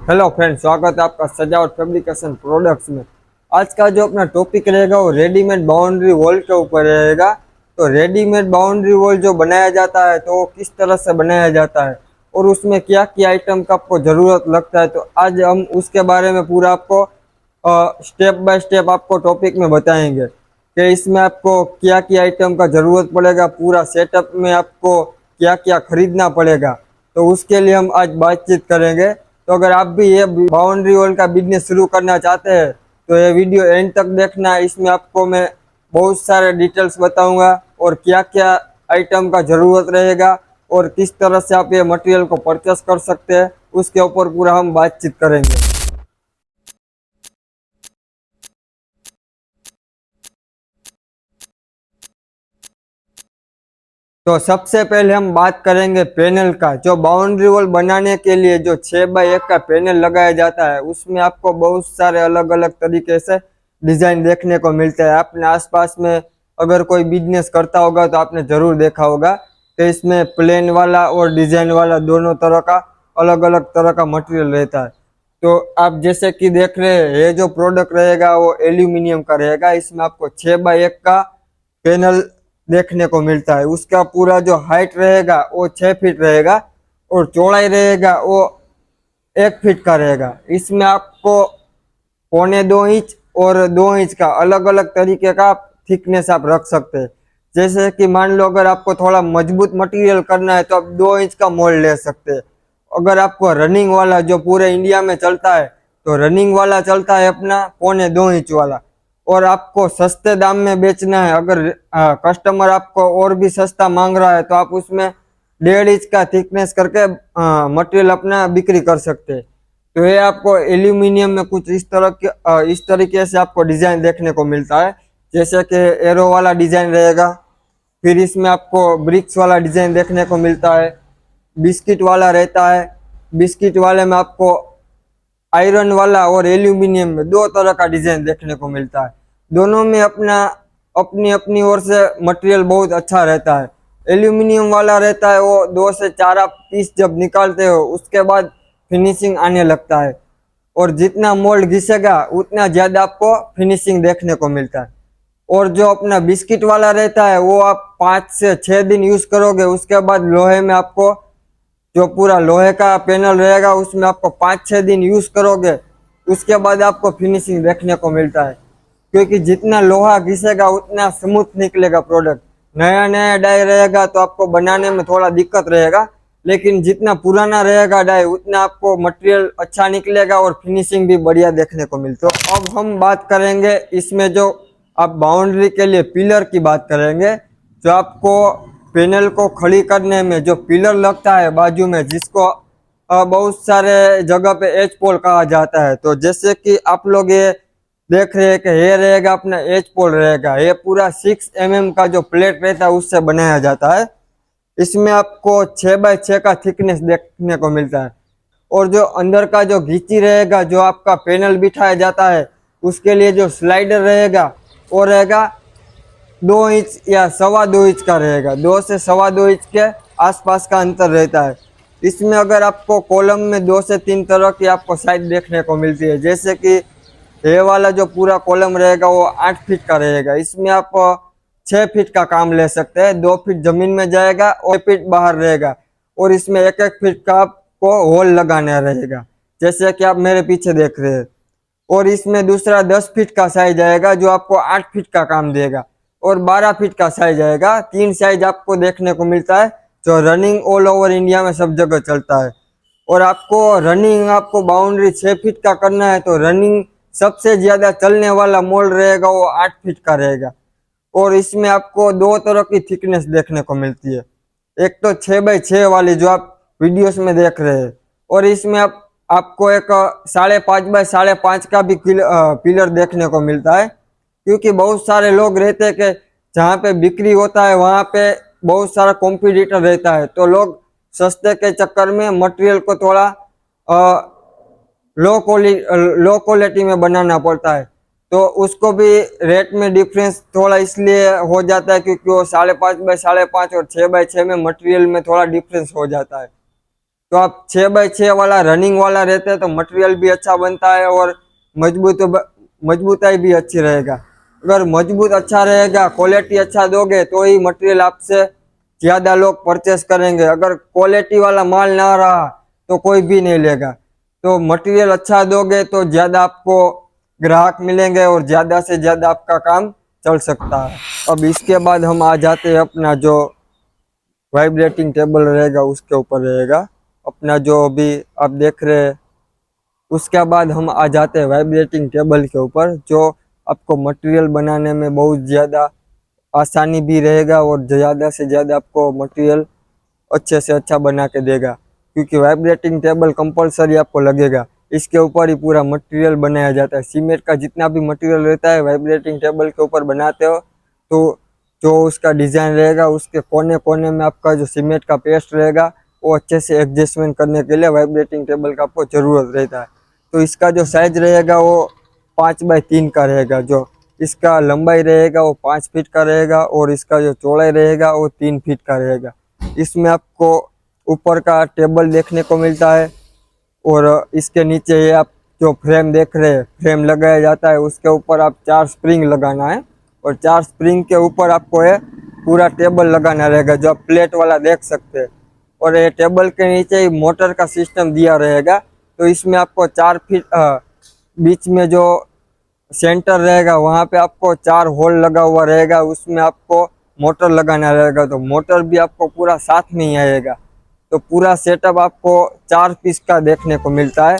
Hello friend, स्वागत है आपका सजावट फैब्रिकेशन प्रोडक्ट्स में। आज का जो अपना टॉपिक रहेगा वो रेडीमेड बाउंड्री वॉल के ऊपर रहेगा। तो रेडीमेड बाउंड्री वॉल जो बनाया जाता है तो वो किस तरह से बनाया जाता है और उसमें क्या क्या आइटम का आपको ज़रूरत लगता है, तो आज हम उसके बारे में पूरा आपको स्टेप बाय स्टेप आपको टॉपिक में बताएंगे कि इसमें आपको क्या क्या आइटम का ज़रूरत पड़ेगा, पूरा सेटअप में आपको क्या क्या खरीदना पड़ेगा। तो उसके लिए हम आज बातचीत करेंगे। तो अगर आप भी ये बाउंड्री वॉल का बिजनेस शुरू करना चाहते हैं तो ये वीडियो एंड तक देखना। इसमें आपको मैं बहुत सारे डिटेल्स बताऊंगा और क्या क्या आइटम का ज़रूरत रहेगा और किस तरह से आप ये मटेरियल को परचेस कर सकते हैं, उसके ऊपर पूरा हम बातचीत करेंगे। तो सबसे पहले हम बात करेंगे पैनल का। जो बाउंड्री वॉल बनाने के लिए जो 6x1 का पैनल लगाया जाता है उसमें आपको बहुत सारे अलग अलग तरीके से डिजाइन देखने को मिलते हैं। अपने आसपास में अगर कोई बिजनेस करता होगा तो आपने जरूर देखा होगा कि इसमें प्लेन वाला और डिजाइन वाला दोनों तरह का अलग अलग तरह का मटेरियल रहता है। तो आप जैसे कि देख रहे हैं, ये जो प्रोडक्ट रहेगा वो एल्यूमिनियम का रहेगा। इसमें आपको 6x1 का पैनल देखने को मिलता है। उसका पूरा जो हाइट रहेगा वो 6 फीट रहेगा और चौड़ाई रहेगा वो 1 फीट का रहेगा। इसमें आपको 1.25 इंच और 2 इंच का अलग अलग तरीके का थिकनेस आप रख सकते हैं। जैसे कि मान लो अगर आपको थोड़ा मजबूत मटेरियल करना है तो आप 2 इंच का मोल्ड ले सकते हैं। अगर आपको रनिंग वाला जो पूरे इंडिया में चलता है तो रनिंग वाला चलता है अपना 1.25 इंच वाला। और आपको सस्ते दाम में बेचना है, अगर कस्टमर आपको और भी सस्ता मांग रहा है तो आप उसमें 1.5 इंच का थिकनेस करके मटेरियल अपना बिक्री कर सकते हैं। तो ये आपको एल्यूमिनियम में कुछ इस तरीके से आपको डिजाइन देखने को मिलता है। जैसे कि एरो वाला डिजाइन रहेगा, फिर इसमें आपको ब्रिक्स वाला डिजाइन देखने को मिलता है, बिस्किट वाला रहता है। बिस्किट वाले में आपको आयरन वाला और एल्यूमिनियम में दो तरह का डिजाइन देखने को मिलता है। दोनों में अपना अपनी अपनी ओर से मटेरियल बहुत अच्छा रहता है। एल्यूमिनियम वाला रहता है वो 2 से 4 आप पीस जब निकालते हो उसके बाद फिनिशिंग आने लगता है और जितना मोल्ड घिसेगा उतना ज्यादा आपको फिनिशिंग देखने को मिलता है। और जो अपना बिस्किट वाला रहता है वो आप 5 से 6 दिन यूज करोगे, उसके बाद लोहे में आपको जो पूरा लोहे का पैनल रहेगा उसमें आपको 5-6 दिन यूज करोगे, उसके बाद आपको फिनिशिंग देखने को मिलता है। क्योंकि जितना लोहा घिसेगा उतना स्मूथ निकलेगा प्रोडक्ट। नया नया डाई रहेगा तो आपको बनाने में थोड़ा दिक्कत रहेगा, लेकिन जितना पुराना रहेगा डाई उतना आपको मटेरियल अच्छा निकलेगा और फिनिशिंग भी बढ़िया देखने को मिलती है। तो अब हम बात करेंगे इसमें जो आप बाउंड्री के लिए पिलर की बात करेंगे। जो आपको पैनल को खड़ी करने में जो पिलर लगता है बाजू में, जिसको बहुत सारे जगह पे एच पोल कहा जाता है। तो जैसे कि आप लोग ये देख रहे हैं कि ये रहेगा अपना एच पोल रहेगा, ये पूरा 6 mm का जो प्लेट रहता है उससे बनाया जाता है। इसमें आपको 6x6 का थिकनेस देखने को मिलता है। और जो अंदर का जो घींची रहेगा, जो आपका पैनल बिठाया जाता है उसके लिए जो स्लाइडर रहेगा वो रहेगा 2 इंच या 2.25 इंच का रहेगा। 2 से 2.25 इंच के आसपास का अंतर रहता है। इसमें अगर आपको कॉलम में 2 से 3 तरह की आपको साइज देखने को मिलती है। जैसे कि ये वाला जो पूरा कॉलम रहेगा वो 8 फीट का रहेगा। इसमें आप 6 फीट का काम ले सकते हैं। 2 फीट जमीन में जाएगा और 1 फीट बाहर रहेगा और इसमें 1-1 फीट का आपको होल लगाना रहेगा, जैसे कि आप मेरे पीछे देख रहे हैं। और इसमें दूसरा 10 फीट का साइज आएगा जो आपको 8 फीट का काम देगा और 12 फीट का साइज आएगा। 3 साइज आपको देखने को मिलता है जो रनिंग ऑल ओवर इंडिया में सब जगह चलता है। और आपको रनिंग आपको बाउंड्री 6 फीट का करना है तो रनिंग सबसे ज्यादा चलने वाला मोल्ड रहेगा वो 8 फीट का रहेगा। और इसमें आपको दो तरह की थिकनेस देखने को मिलती है। एक तो 6x6 वाली जो आप वीडियोस में देख रहे हैं, और इसमें आपको एक 5.5x5.5 का भी पिलर देखने को मिलता है। क्योंकि बहुत सारे लोग रहते हैं कि जहाँ पे बिक्री होता है वहाँ पे बहुत सारा कॉम्पिटिटर रहता है, तो लोग सस्ते के चक्कर में मटेरियल को थोड़ा लो क्वालिटी में बनाना पड़ता है। तो उसको भी रेट में डिफरेंस थोड़ा इसलिए हो जाता है क्योंकि वो 5.5x5.5 और 6x6 में मटेरियल में थोड़ा डिफरेंस हो जाता है। तो आप 6x6 वाला रनिंग वाला रहते हैं तो मटेरियल भी अच्छा बनता है और मजबूताई भी अच्छी रहेगा। अगर मजबूत अच्छा रहेगा, क्वालिटी अच्छा दोगे तो ही मटेरियल आपसे ज्यादा लोग परचेस करेंगे। अगर क्वालिटी वाला माल ना रहा तो कोई भी नहीं लेगा। तो मटेरियल अच्छा दोगे तो ज्यादा आपको ग्राहक मिलेंगे और ज्यादा से ज्यादा आपका काम चल सकता है। अब इसके बाद हम आ जाते हैं अपना जो वाइब्रेटिंग टेबल रहेगा उसके ऊपर रहेगा अपना जो अभी आप देख रहे हैं। उसके बाद हम आ जाते हैं वाइब्रेटिंग टेबल के ऊपर, जो आपको मटेरियल बनाने में बहुत ज़्यादा आसानी भी रहेगा और ज़्यादा से ज़्यादा आपको मटेरियल अच्छे से अच्छा बना के देगा, क्योंकि वाइब्रेटिंग टेबल कंपलसरी आपको लगेगा। इसके ऊपर ही पूरा मटेरियल बनाया जाता है। सीमेंट का जितना भी मटेरियल रहता है वाइब्रेटिंग टेबल के ऊपर बनाते हो तो जो उसका डिज़ाइन रहेगा उसके कोने कोने में आपका जो सीमेंट का पेस्ट रहेगा वो अच्छे से एडजस्टमेंट करने के लिए वाइब्रेटिंग टेबल का आपको ज़रूरत रहता है। तो इसका जो साइज रहेगा वो 5x3 का रहेगा। जो इसका लंबाई रहेगा वो 5 फीट का रहेगा और इसका जो चौड़ाई रहेगा वो 3 फीट का रहेगा। इसमें आपको ऊपर का टेबल देखने को मिलता है और इसके नीचे ये आप जो फ्रेम देख रहे हैं फ्रेम लगाया जाता है, उसके ऊपर आप 4 स्प्रिंग लगाना है और 4 स्प्रिंग के ऊपर आपको ये पूरा टेबल लगाना रहेगा जो आप प्लेट वाला देख सकते हैं। और ये टेबल के नीचे ही मोटर का सिस्टम दिया रहेगा। तो इसमें आपको 4 फीट बीच में जो सेंटर रहेगा वहाँ पे आपको 4 होल लगा हुआ रहेगा, उसमें आपको मोटर लगाना रहेगा। तो मोटर भी आपको पूरा साथ में ही आएगा। तो पूरा सेटअप आपको 4 पीस का देखने को मिलता है।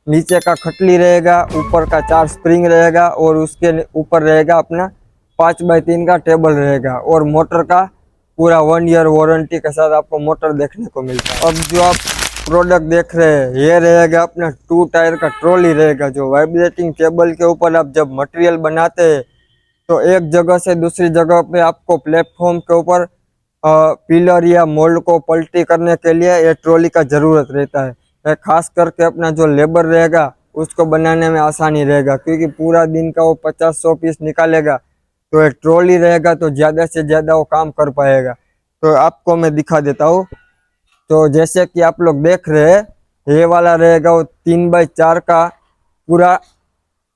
नीचे का खटली रहेगा, ऊपर का 4 स्प्रिंग रहेगा और उसके ऊपर रहेगा अपना 5x3 का टेबल रहेगा और मोटर का पूरा 1 ईयर वारंटी के साथ आपको मोटर देखने को मिलता है। अब जो आप प्रोडक्ट देख रहे हैं ये रहेगा अपना 2 टायर का ट्रॉली रहेगा। जो वाइब्रेटिंग टेबल के ऊपर आप जब मटेरियल बनाते हैं तो एक जगह से दूसरी जगह पे आपको प्लेटफॉर्म के ऊपर पिलर या मोल्ड को पलटी करने के लिए ये ट्रॉली का ज़रूरत रहता है। खास करके अपना जो लेबर रहेगा उसको बनाने में आसानी रहेगा, क्योंकि पूरा दिन का वो 50-100 पीस निकालेगा। तो एक ट्रॉली रहेगा तो ज़्यादा से ज़्यादा वो काम कर पाएगा। तो आपको मैं दिखा देता हूँ। तो जैसे कि आप लोग देख रहे हैं ये वाला रहेगा वो 3x4 का पूरा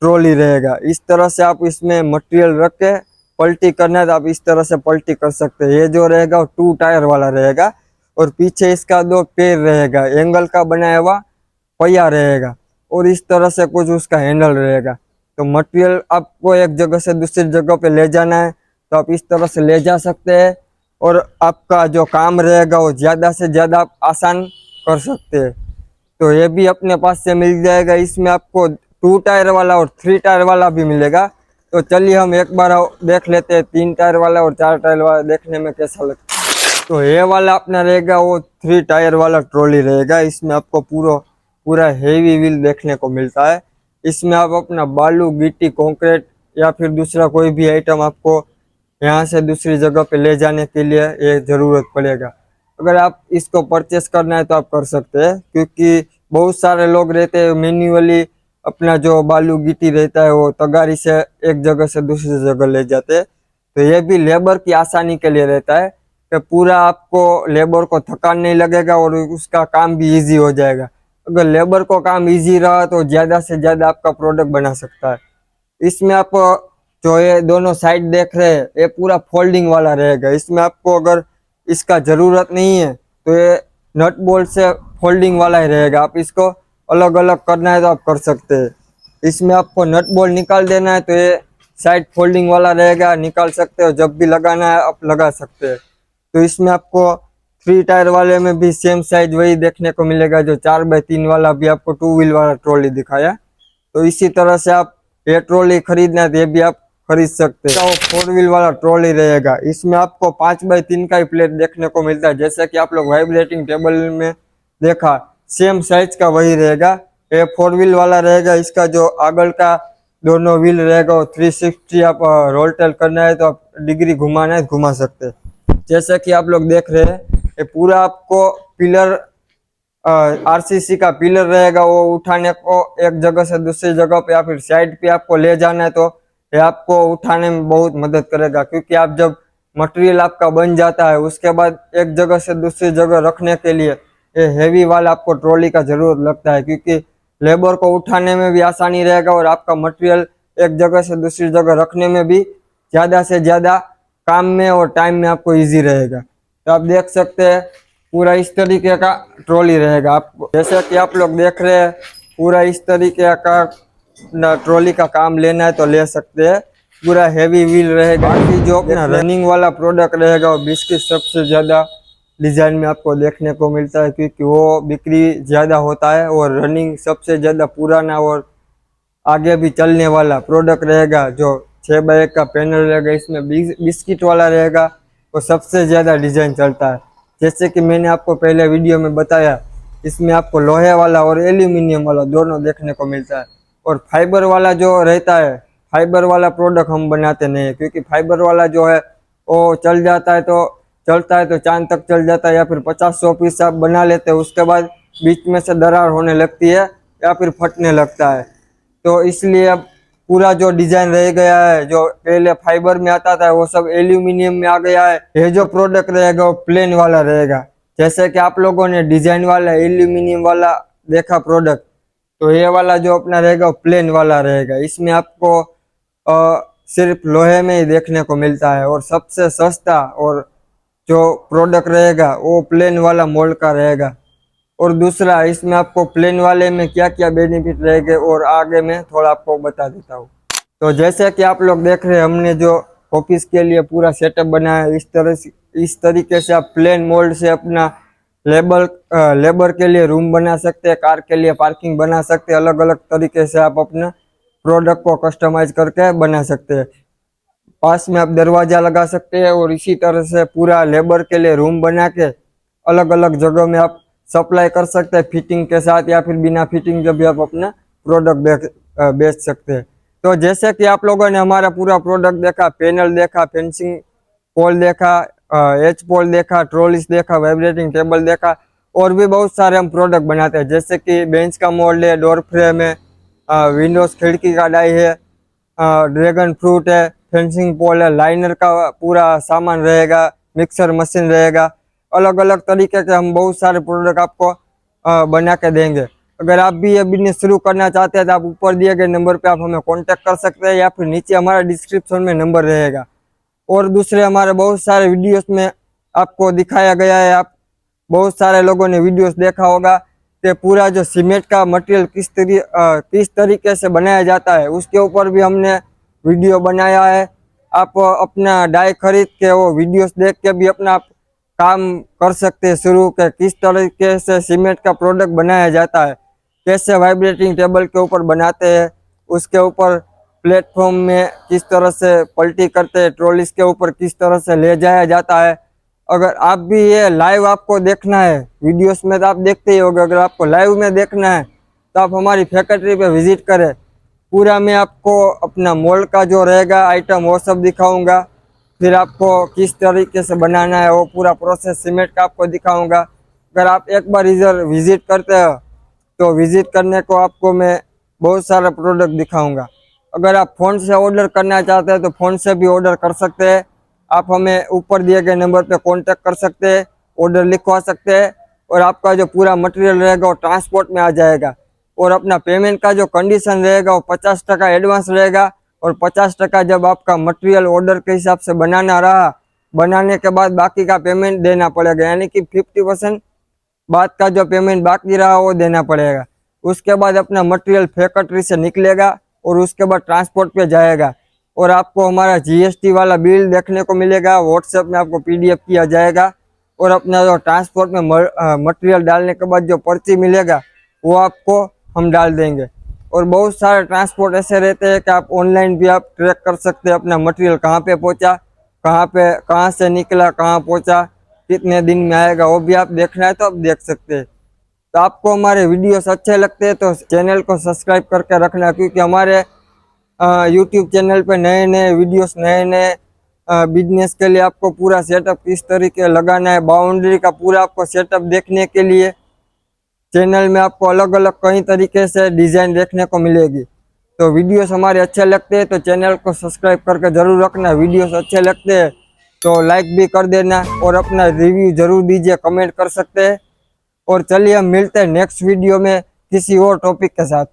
ट्रॉली रहेगा। इस तरह से आप इसमें मटेरियल रख के पलटी करना है तो आप इस तरह से पलटी कर सकते हैं। ये जो रहेगा वो 2 टायर वाला रहेगा और पीछे इसका 2 पैर रहेगा, एंगल का बनाया हुआ पहिया रहेगा और इस तरह से कुछ उसका हैंडल रहेगा। तो मटेरियल आपको एक जगह से दूसरी जगह पे ले जाना है तो आप इस तरह से ले जा सकते हैं और आपका जो काम रहेगा वो ज़्यादा से ज़्यादा आप आसान कर सकते हैं। तो ये भी अपने पास से मिल जाएगा। इसमें आपको 2 टायर वाला और 3 टायर वाला भी मिलेगा। तो चलिए हम एक बार देख लेते हैं 3 टायर वाला और 4 टायर वाला देखने में कैसा लगता है। तो ये वाला अपना रहेगा वो 3 टायर वाला ट्रॉली रहेगा। इसमें आपको पूरा हेवी व्हील देखने को मिलता है। इसमें आप अपना बालू गिट्टी कंक्रीट या फिर दूसरा कोई भी आइटम आपको यहाँ से दूसरी जगह पे ले जाने के लिए ये ज़रूरत पड़ेगा। अगर आप इसको परचेस करना है तो आप कर सकते हैं, क्योंकि बहुत सारे लोग रहते हैं मैन्युअली अपना जो बालू गिट्टी रहता है वो तगारी से एक जगह से दूसरी जगह ले जाते हैं। तो ये भी लेबर की आसानी के लिए रहता है कि पूरा आपको लेबर को थकान नहीं लगेगा और उसका काम भी इजी हो जाएगा। अगर लेबर को काम इजी रहा तो ज़्यादा से ज़्यादा आपका प्रोडक्ट बना सकता है। इसमें आप जो ये दोनों साइड देख रहे हैं ये पूरा फोल्डिंग वाला रहेगा। इसमें आपको अगर इसका ज़रूरत नहीं है तो ये नट बोल्ट से फोल्डिंग वाला ही रहेगा। आप इसको अलग अलग करना है तो आप कर सकते हैं। इसमें आपको नट बोल्ट निकाल देना है तो ये साइड फोल्डिंग वाला रहेगा, निकाल सकते हो। जब भी लगाना है आप लगा सकते हैं। तो इसमें आपको 3 टायर वाले में भी सेम साइज वही देखने को मिलेगा जो 4x3 वाला भी आपको 2 व्हील वाला ट्रॉली दिखाया। तो इसी तरह से आप ये ट्रॉली खरीदना है तो ये भी आप खरीद सकते हैं। वो 4 व्हील वाला ट्रॉली रहेगा। इसमें आपको 5x3 का ही प्लेट देखने को मिलता है, जैसे कि आप लोग वाइब्रेटिंग टेबल में देखा सेम साइज का वही रहेगा। ये 4 व्हील वाला रहेगा। इसका जो आगल का दोनों व्हील रहेगा वो 360 आप रोटेट करना है तो आप डिग्री घुमाना है घुमा सकते हैं। जैसे कि आप लोग देख रहे हैं ये पूरा आपको पिलर आरसीसी का पिलर रहेगा, वो उठाने को एक जगह से दूसरी जगह पे या फिर साइड पे आपको ले जाना है तो ये आपको उठाने में बहुत मदद करेगा। क्योंकि आप जब मटेरियल आपका बन जाता है उसके बाद एक जगह से दूसरी जगह रखने के लिए ये हैवी वाला आपको ट्रॉली का जरूरत लगता है, क्योंकि लेबर को उठाने में भी आसानी रहेगा और आपका मटेरियल एक जगह से दूसरी जगह रखने में भी ज़्यादा से ज़्यादा काम में और टाइम में आपको इजी रहेगा। तो आप देख सकते हैं पूरा इस तरीके का ट्रॉली रहेगा। आपको जैसे कि आप लोग देख रहे हैं पूरा इस तरीके का ट्रॉली का काम लेना है तो ले सकते हैं। पूरा हैवी व्हील रहेगा। बाकी जो अपना रनिंग वाला प्रोडक्ट रहेगा वो बिस्किट सबसे ज़्यादा डिज़ाइन में आपको देखने को मिलता है, क्योंकि वो बिक्री ज़्यादा होता है और रनिंग सबसे ज़्यादा पुराना और आगे भी चलने वाला प्रोडक्ट रहेगा। जो 6x1 का पैनल रहेगा इसमें बिस्किट वाला रहेगा, वो सबसे ज़्यादा डिज़ाइन चलता है। जैसे कि मैंने आपको पहले वीडियो में बताया, इसमें आपको लोहे वाला और एल्यूमिनियम वाला दोनों देखने को मिलता है। और फाइबर वाला जो रहता है, फाइबर वाला प्रोडक्ट हम बनाते नहीं है, क्योंकि फाइबर वाला जो है वो चलता है तो चांद तक चल जाता है, या फिर 50-100 पीस आप बना लेते हैं, उसके बाद बीच में से दरार होने लगती है या फिर फटने लगता है। तो इसलिए अब पूरा जो डिजाइन रह गया है, जो पहले फाइबर में आता था वो सब एल्यूमिनियम में आ गया है। ये जो प्रोडक्ट रहेगा वो प्लेन वाला रहेगा। जैसे कि आप लोगों ने डिजाइन वाला एल्यूमिनियम वाला देखा प्रोडक्ट, तो ये वाला जो अपना रहेगा वो प्लेन वाला रहेगा। इसमें आपको सिर्फ लोहे में ही देखने को मिलता है, और सबसे सस्ता और जो प्रोडक्ट रहेगा वो प्लेन वाला मोल्ड का रहेगा। और दूसरा, इसमें आपको प्लेन वाले में क्या क्या बेनिफिट रहेंगे और आगे मैं थोड़ा आपको बता देता हूँ। तो जैसे कि आप लोग देख रहे हैं, हमने जो ऑफिस के लिए पूरा सेटअप बनाया है, इस तरीके से आप प्लेन मोल्ड से अपना लेबर के लिए रूम बना सकते हैं, कार के लिए पार्किंग बना सकते हैं। अलग अलग तरीके से आप अपना प्रोडक्ट को कस्टमाइज करके बना सकते हैं। पास में आप दरवाजा लगा सकते हैं, और इसी तरह से पूरा लेबर के लिए रूम बना के अलग अलग जगह में आप सप्लाई कर सकते हैं, फिटिंग के साथ या फिर बिना फिटिंग के भी आप अपना प्रोडक्ट बेच सकते हैं। तो जैसे कि आप लोगों ने हमारा पूरा प्रोडक्ट देखा, पैनल देखा, फेंसिंग पोल देखा, एच पोल देखा, ट्रॉलीज देखा, वाइब्रेटिंग टेबल देखा, और भी बहुत सारे हम प्रोडक्ट बनाते हैं। जैसे कि बेंच का मोल्ड है, डोर फ्रेम है, विंडोज खिड़की का डाई है, ड्रैगन फ्रूट है, फेंसिंग पोल है, लाइनर का पूरा सामान रहेगा, मिक्सर मशीन रहेगा। अलग अलग तरीके के हम बहुत सारे प्रोडक्ट आपको बना के देंगे। अगर आप भी ये बिजनेस शुरू करना चाहते हैं तो आप ऊपर दिए गए नंबर पे आप हमें कांटेक्ट कर सकते हैं, या फिर नीचे हमारा डिस्क्रिप्शन में नंबर रहेगा। और दूसरे हमारे बहुत सारे वीडियोस में आपको दिखाया गया है, आप बहुत सारे लोगों ने वीडियोस देखा होगा कि पूरा जो सीमेंट का मटेरियल किस तरीके से बनाया जाता है, उसके ऊपर भी हमने वीडियो बनाया है। आप अपना डाई खरीद के वो वीडियोस देख के भी अपना काम कर सकते हैं शुरू के, किस तरीके से सीमेंट का प्रोडक्ट बनाया जाता है, कैसे वाइब्रेटिंग टेबल के ऊपर बनाते हैं, उसके ऊपर प्लेटफॉर्म में किस तरह से पलटी करते हैं, ट्रॉलीज के ऊपर किस तरह से ले जाया जाता है। अगर आप भी ये लाइव आपको देखना है, वीडियोस में तो आप देखते ही होंगे, अगर आपको लाइव में देखना है तो आप हमारी फैक्ट्री पे विजिट करें। पूरा मैं आपको अपना मोल्ड का जो रहेगा आइटम वो सब दिखाऊंगा, फिर आपको किस तरीके से बनाना है वो पूरा प्रोसेस सीमेंट का आपको दिखाऊंगा। अगर आप एक बार इधर विजिट करते हो तो विजिट करने को आपको मैं बहुत सारा प्रोडक्ट दिखाऊंगा। अगर आप फ़ोन से ऑर्डर करना चाहते हैं तो फ़ोन से भी ऑर्डर कर सकते हैं। आप हमें ऊपर दिए गए नंबर पे कांटेक्ट कर सकते हैं, ऑर्डर लिखवा सकते हैं, और आपका जो पूरा मटेरियल रहेगा वो ट्रांसपोर्ट में आ जाएगा। और अपना पेमेंट का जो कंडीशन रहेगा वो 50% एडवांस रहेगा, और 50% जब आपका मटेरियल ऑर्डर के हिसाब से बनाना रहा, बनाने के बाद बाकी का पेमेंट देना पड़ेगा, यानी कि 50% बाद का जो पेमेंट बाकी रहा वो देना पड़ेगा। उसके बाद अपना मटेरियल फैक्ट्री से निकलेगा और उसके बाद ट्रांसपोर्ट पे जाएगा, और आपको हमारा जीएसटी वाला बिल देखने को मिलेगा। व्हाट्सएप में आपको पीडीएफ किया जाएगा, और अपना जो ट्रांसपोर्ट में मटेरियल डालने के बाद जो पर्ची मिलेगा वो आपको हम डाल देंगे। और बहुत सारे ट्रांसपोर्ट ऐसे रहते हैं कि आप ऑनलाइन भी आप ट्रैक कर सकते हैं अपना मटेरियल कहाँ पे पहुँचा, कहाँ से निकला, कहाँ पहुँचा, कितने दिन में आएगा, वो भी आप देखना है तो आप देख सकते हैं। तो आपको हमारे वीडियोस अच्छे लगते हैं तो चैनल को सब्सक्राइब करके रखना, क्योंकि हमारे यूट्यूब चैनल पे नए नए वीडियोस, नए नए बिजनेस के लिए आपको पूरा सेटअप किस तरीके लगाना है, बाउंड्री का पूरा आपको सेटअप देखने के लिए चैनल में आपको अलग अलग कई तरीके से डिज़ाइन देखने को मिलेगी। तो वीडियोस हमारे अच्छे लगते हैं तो चैनल को सब्सक्राइब करके ज़रूर रखना। वीडियोस अच्छे लगते हैं तो लाइक भी कर देना, और अपना रिव्यू ज़रूर दीजिए, कमेंट कर सकते हैं। और चलिए हम मिलते हैं नेक्स्ट वीडियो में किसी और टॉपिक के साथ।